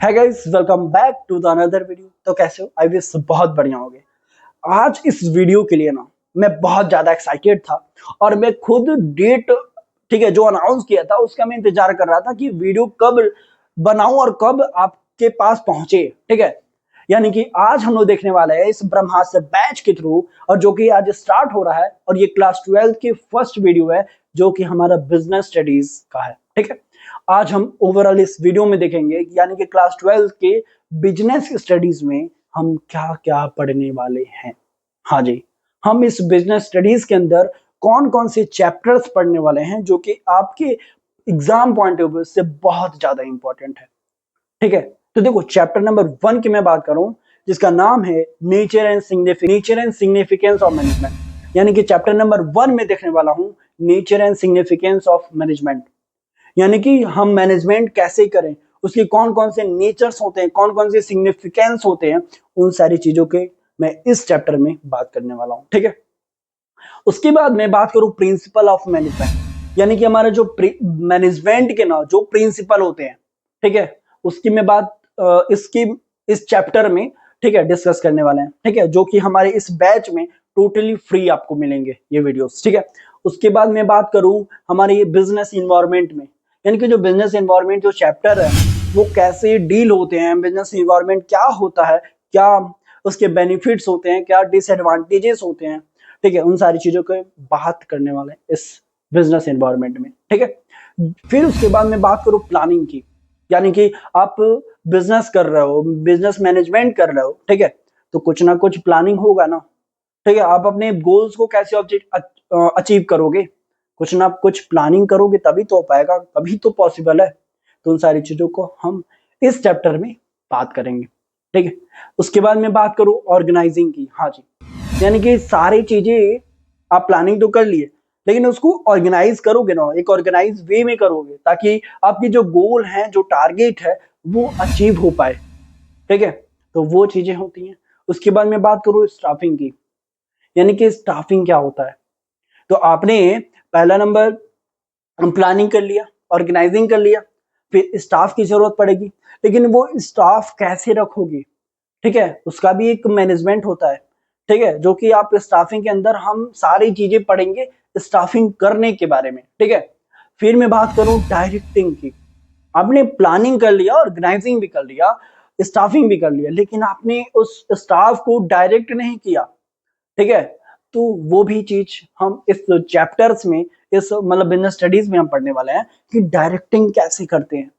है guys, welcome back to the another video. तो कैसे हो? आई विश बहुत बढ़िया होगे। आज इस वीडियो के लिए ना मैं बहुत ज्यादा एक्साइटेड था और मैं खुद डेट ठीक है जो अनाउंस किया था उसका मैं इंतजार कर रहा था कि वीडियो कब बनाऊं और कब आपके पास पहुंचे। ठीक है, यानी कि आज हम लोग देखने वाले हैं इस ब्रह्मास्त्र बैच के थ्रू, और जो कि आज स्टार्ट हो रहा है और ये क्लास 12 की फर्स्ट वीडियो है जो कि हमारा बिजनेस स्टडीज का है। ठीक है, आज हम ओवरऑल इस वीडियो में देखेंगे यानी कि क्लास 12 के बिजनेस स्टडीज में हम क्या क्या पढ़ने वाले हैं। हाँ जी, हम इस बिजनेस स्टडीज के अंदर कौन कौन से चैप्टर्स पढ़ने वाले हैं जो कि आपके एग्जाम पॉइंट ऑफ व्यू से बहुत ज्यादा इंपॉर्टेंट है। ठीक है, तो देखो चैप्टर नंबर 1 की मैं बात करूं जिसका नाम है nature and significance of management, यानी कि चैप्टर नंबर 1 में देखने वाला हूं nature and significance of management, यानी कि हम मैनेजमेंट कैसे करें, उसकी कौन कौन से नेचर्स होते हैं, कौन कौन से सिग्निफिकेंस होते हैं, उन सारी चीजों के मैं इस चैप्टर में बात करने वाला हूं। ठीक है, उसके बाद मैं बात करूं प्रिंसिपल ऑफ मैनेजमेंट, यानी कि हमारा जो मैनेजमेंट के ना जो प्रिंसिपल होते हैं, ठीक है, उसकी मैं बात इसकी इस चैप्टर में ठीक है डिस्कस करने वाले हैं। ठीक है, जो कि हमारे इस बैच में टोटली फ्री आपको मिलेंगे ये वीडियोस। ठीक है, उसके बाद मैं बात करूं हमारे ये बिजनेस इन्वायरमेंट में, यानी कि जो बिजनेस इन्वायरमेंट जो चैप्टर है वो कैसे डील होते हैं, बिजनेस इन्वायरमेंट क्या होता है, क्या उसके बेनिफिट्स होते हैं, क्या डिसएडवांटेजेस होते हैं। ठीक है, उन सारी चीजों की बात करने वाले हैं इस बिजनेस एनवायरनमेंट में। ठीक है, फिर उसके बाद मैं बात करूं प्लानिंग की, यानी कि आप बिजनेस कर रहे हो, बिजनेस मैनेजमेंट कर रहे हो, ठीक है, तो कुछ ना कुछ प्लानिंग होगा ना। ठीक है, आप अपने गोल्स को कैसे अचीव करोगे, कुछ ना कुछ प्लानिंग करोगे तभी तो हो पाएगा, तभी तो पॉसिबल है। तो उन सारी चीजों को हम इस चैप्टर में बात करेंगे। ठीक है, उसके बाद मैं बात करूं ऑर्गेनाइजिंग की। हाँ जी, यानी कि सारी चीजें आप प्लानिंग तो कर लिए लेकिन उसको ऑर्गेनाइज करोगे ना, एक ऑर्गेनाइज वे में करोगे ताकि आपकी जो गोल है, जो टारगेट है वो अचीव हो पाए। ठीक है, तो वो चीजें होती हैं। उसके बाद मैं बात करूं स्टाफिंग की, यानी कि स्टाफिंग क्या होता है। तो आपने पहला नंबर प्लानिंग कर लिया, ऑर्गेनाइजिंग कर लिया, फिर स्टाफ की जरूरत पड़ेगी, लेकिन वो स्टाफ कैसे रखोगे। ठीक है, उसका भी एक मैनेजमेंट होता है। ठीक है, जो कि आप स्टाफिंग के अंदर हम सारी चीजें पढ़ेंगे स्टाफिंग करने के बारे में। ठीक है, फिर मैं बात करूं डायरेक्टिंग की। आपने प्लानिंग कर लिया, ऑर्गेनाइजिंग भी कर लिया, स्टाफिंग भी कर लिया, लेकिन आपने उस स्टाफ को डायरेक्ट नहीं किया। ठीक है, तो वो भी चीज हम इस चैप्टर्स में, इस मतलब बिजनेस स्टडीज में हम पढ़ने वाले हैं कि डायरेक्टिंग कैसे करते हैं,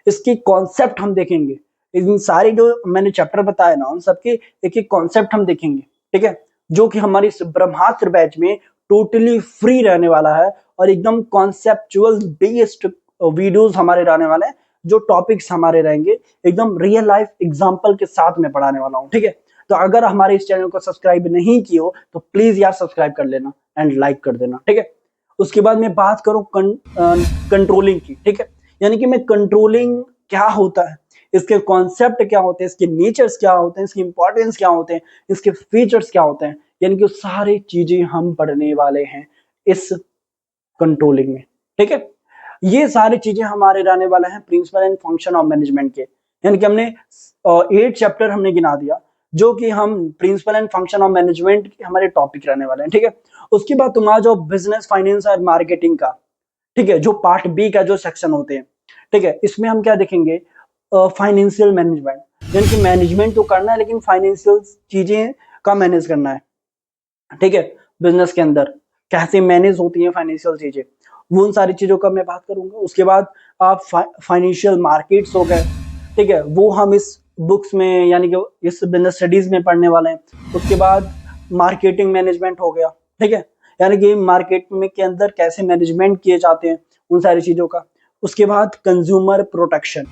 इसकी कॉन्सेप्ट हम देखेंगे। इन सारे जो मैंने चैप्टर बताए ना उन सबके एक एक कॉन्सेप्ट हम देखेंगे। ठीक है, जो कि हमारी इस ब्रह्मास्त्र बैच में टोटली फ्री रहने वाला है और एकदम कॉन्सेप्चुअल बेस्ड वीडियोस हमारे रहने वाले हैं। जो टॉपिक्स हमारे रहेंगे एकदम रियल लाइफ एग्जांपल के साथ में पढ़ाने वाला हूँ। ठीक है, तो अगर हमारे इस चैनल को सब्सक्राइब नहीं किए हो तो प्लीज यार सब्सक्राइब कर लेना एंड लाइक कर देना। ठीक है, उसके बाद मैं बात करूं कंट्रोलिंग की। ठीक है, यानी कि मैं कंट्रोलिंग क्या होता है, इसके कॉन्सेप्ट क्या होते हैं, इसके नेचर्स क्या होते हैं, इसकी इंपॉर्टेंस क्या होते हैं, इसके फीचर्स क्या होते हैं, यानी कि सारी चीजें हम पढ़ने वाले हैं इस कंट्रोलिंग में। ठीक है, ये सारी चीजें हमारे रहने वाले हैं principle and function of management के, यानी कि हमने 8 चैप्टर हमने गिना दिया जो कि हम principle and function of management के हमारे टॉपिक रहने वाले हैं। ठीक है, उसके बाद तुम आ जाओ बिजनेस फाइनेंस और मार्केटिंग का। ठीक है, जो पार्ट बी का जो सेक्शन होते हैं। ठीक है, इसमें हम क्या देखेंगे, फाइनेंशियल मैनेजमेंट, यानी कि मैनेजमेंट तो करना है लेकिन फाइनेंशियल चीजें का मैनेज करना है। ठीक है, बिजनेस के अंदर कैसे मैनेज होती है फाइनेंशियल चीजें, वो उन सारी चीजों का मैं बात करूंगा। उसके बाद आप फाइनेंशियल मार्केट्स हो गए, ठीक है, वो हम इस बुक्स में यानी कि इस बिजनेस स्टडीज में पढ़ने वाले हैं। उसके बाद मार्केटिंग मैनेजमेंट हो गया। ठीक है, यानी कि मार्केट में के अंदर कैसे मैनेजमेंट किए जाते हैं उन सारी चीजों का। उसके बाद कंज्यूमर प्रोटेक्शन,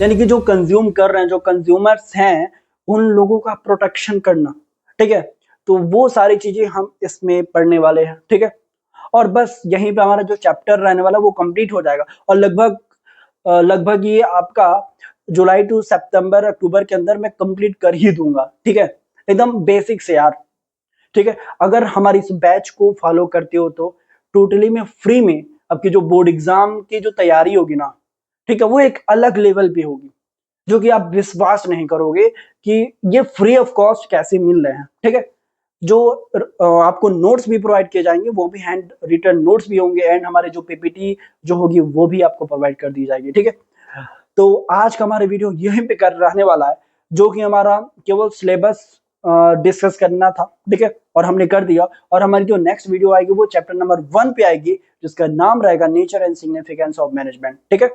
यानी कि जो कंज्यूम कर रहे हैं, जो कंज्यूमर्स हैं, उन लोगों का प्रोटेक्शन करना। ठीक है, तो वो सारी चीजें हम इसमें पढ़ने वाले हैं। ठीक है, और बस यहीं पे हमारा जो चैप्टर रहने वाला वो कंप्लीट हो जाएगा और लगभग ये आपका जुलाई टू सितंबर अक्टूबर के अंदर मैं कंप्लीट कर ही दूंगा। ठीक है, एकदम बेसिक से यार। ठीक है, अगर हमारी इस बैच को फॉलो करते हो तो टोटली में फ्री में आपकी जो बोर्ड एग्जाम की जो तैयारी होगी ना, ठीक है, वो एक अलग लेवल पे होगी। जो कि आप विश्वास नहीं करोगे कि ये फ्री ऑफ कॉस्ट कैसे मिल रहे हैं। ठीक है, जो आपको नोट्स भी प्रोवाइड किए जाएंगे, वो भी हैंड रिटन नोट्स भी होंगे, एंड हमारे जो पीपीटी जो होगी वो भी आपको प्रोवाइड कर दी जाएगी। ठीक है, तो आज का हमारा वीडियो यहीं पे कर रहने वाला है, जो कि हमारा केवल सिलेबस डिस्कस करना था। ठीक है, और हमने कर दिया। और हमारी जो नेक्स्ट वीडियो आएगी वो चैप्टर नंबर 1 पे आएगी, जिसका नाम रहेगा nature and significance of management. ठीक है,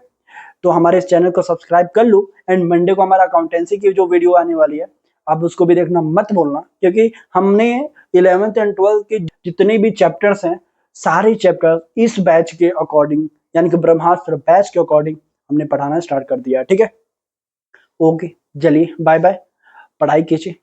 तो हमारे इस चैनल को सब्सक्राइब कर लो, एंड मंडे को हमारा अकाउंटेंसी की जो वीडियो आने वाली है, आप उसको भी देखना मत बोलना, क्योंकि हमने 11th एंड 12th के जितने भी चैप्टर्स हैं, सारे चैप्टर इस बैच के अकॉर्डिंग, यानी कि ब्रह्मास्त्र बैच के अकॉर्डिंग हमने पढ़ाना स्टार्ट कर दिया। ठीक है, ओके, चलिए बाय बाय, पढ़ाई कीजिए।